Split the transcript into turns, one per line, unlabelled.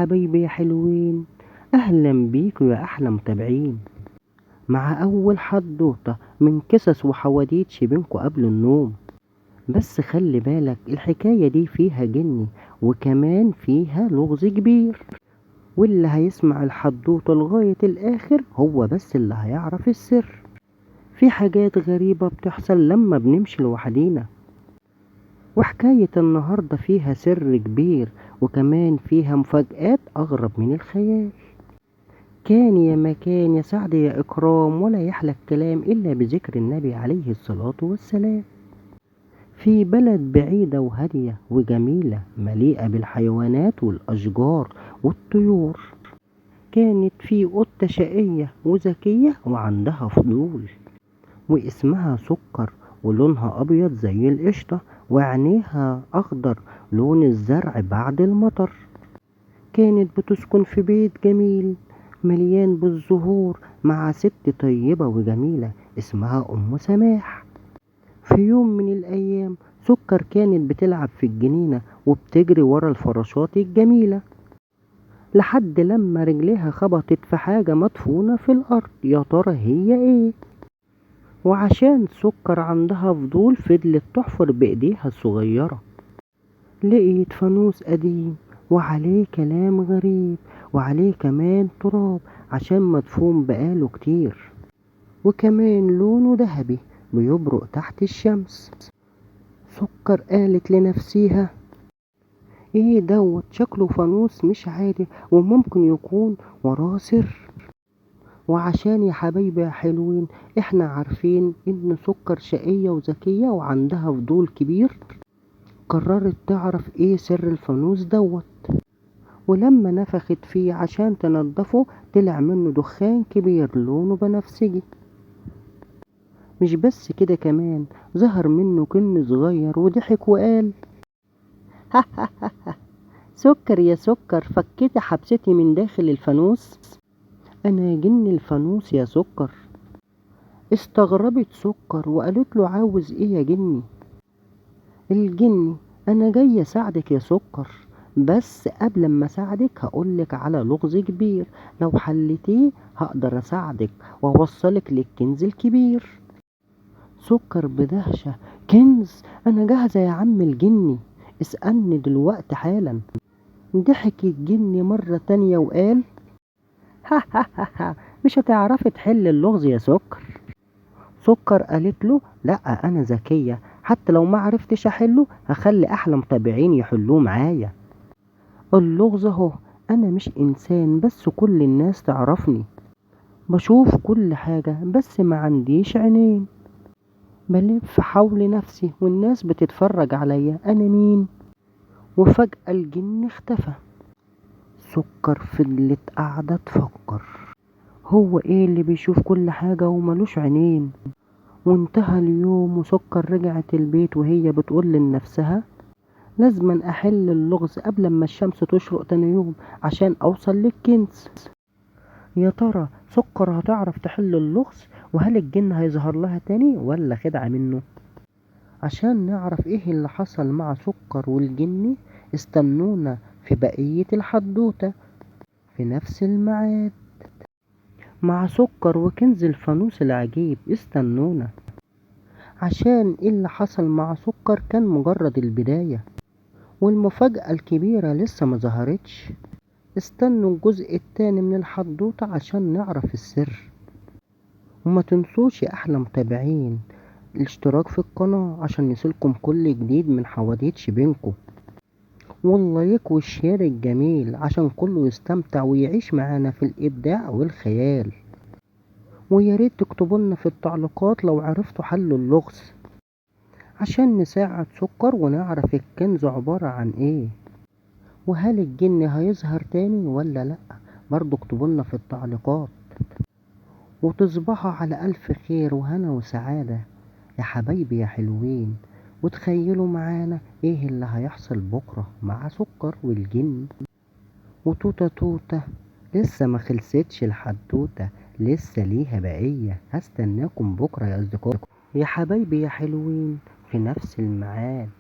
حبايبي يا حلوين، أهلا بيكوا يا أحلى متابعين مع أول حدوتة من قصص وحواديت بينكوا قبل النوم. بس خلي بالك الحكاية دي فيها جني وكمان فيها لغز كبير، واللي هيسمع الحدوتة لغاية الآخر هو بس اللي هيعرف السر. في حاجات غريبة بتحصل لما بنمشي لوحدينا، وحكاية النهاردة فيها سر كبير وكمان فيها مفاجآت أغرب من الخيال. كان يا مكان يا سعد يا إكرام، ولا يحلى الكلام إلا بذكر النبي عليه الصلاة والسلام. في بلد بعيدة وهادية وجميلة مليئة بالحيوانات والأشجار والطيور، كانت في قطة شقية وذكية وعندها فضول، واسمها سكر، ولونها أبيض زي القشطة، وعينيها أخضر لون الزرع بعد المطر. كانت بتسكن في بيت جميل مليان بالزهور مع ست طيبة وجميلة اسمها أم سماح. في يوم من الأيام سكر كانت بتلعب في الجنينة وبتجري ورا الفراشات الجميلة، لحد لما رجليها خبطت في حاجة مدفونة في الأرض. يا ترى هي إيه؟ وعشان سكر عندها فضول فضلت تحفر بإيديها الصغيرة، لقيت فانوس قديم وعليه كلام غريب، وعليه كمان تراب عشان مدفون بقاله كتير، وكمان لونه ذهبي بيبرق تحت الشمس. سكر قالت لنفسيها ايه دوت، شكله فانوس مش عادي وممكن يكون وراه سر. وعشان يا حبايبي يا حلوين احنا عارفين ان سكر شقية وذكية وعندها فضول كبير، قررت تعرف ايه سر الفانوس دوت. ولما نفخت فيه عشان تنضفه طلع منه دخان كبير لونه بنفسجي. مش بس كده، كمان ظهر منه كن صغير وضحك وقال سكر يا سكر، فكيت حبستي من داخل الفانوس، انا جن الفانوس يا سكر. استغربت سكر وقالت له عاوز ايه يا جني؟ الجني انا جاي اساعدك يا سكر، بس قبل ما اساعدك هقولك على لغز كبير، لو حلتيه هقدر اساعدك واوصلك للكنز الكبير. سكر بدهشة كنز؟ انا جاهزة يا عم الجني، اسألني دلوقتي حالا. ضحك الجني مرة تانية وقال مش هتعرفي تحل اللغز يا سكر. سكر قالت له لا انا ذكية، حتى لو ما عرفتش احله هخلي احلى متابعين يحلوه معايا. اللغز اهو، انا مش انسان بس كل الناس تعرفني، بشوف كل حاجة بس ما عنديش عينين، بلف حول نفسي والناس بتتفرج عليا، انا مين؟ وفجأة الجن اختفى. سكر فضلت قاعدة تفكر، هو ايه اللي بيشوف كل حاجة وملوش عينين؟ وانتهى اليوم وسكر رجعت البيت وهي بتقول لنفسها لازم احل اللغز قبل ما الشمس تشرق تاني يوم عشان اوصل للكنز. يا ترى سكر هتعرف تحل اللغز؟ وهل الجن هيظهر لها تاني ولا خدعة منه؟ عشان نعرف ايه اللي حصل مع سكر والجن استنونا في بقية الحدوتة في نفس الميعاد مع سكر وكنز الفانوس العجيب. استنونا عشان اللي حصل مع سكر كان مجرد البداية، والمفاجأة الكبيرة لسه ما ظهرتش. استنوا الجزء التاني من الحدوتة عشان نعرف السر. وما تنسوش يا أحلى متابعين الاشتراك في القناة عشان يصلكم كل جديد من حواديت بينكم، واللايك والشير الجميل عشان كله يستمتع ويعيش معانا في الإبداع والخيال. وياريت تكتبوا لنا في التعليقات لو عرفتوا حل اللغز عشان نساعد سكر ونعرف الكنز عبارة عن ايه، وهل الجن هيظهر تاني ولا لأ؟ برضو اكتبوا لنا في التعليقات. وتصبحوا على ألف خير وهنا وسعادة يا حبايبي يا حلوين، وتخيلوا معانا ايه اللي هيحصل بكرة مع سكر والجن. وتوتة توتة لسه ما خلصتش الحدوتة، لسه ليها بقية. هستناكم بكرة يا أصدقائي يا حبايبي يا حلوين في نفس الميعاد.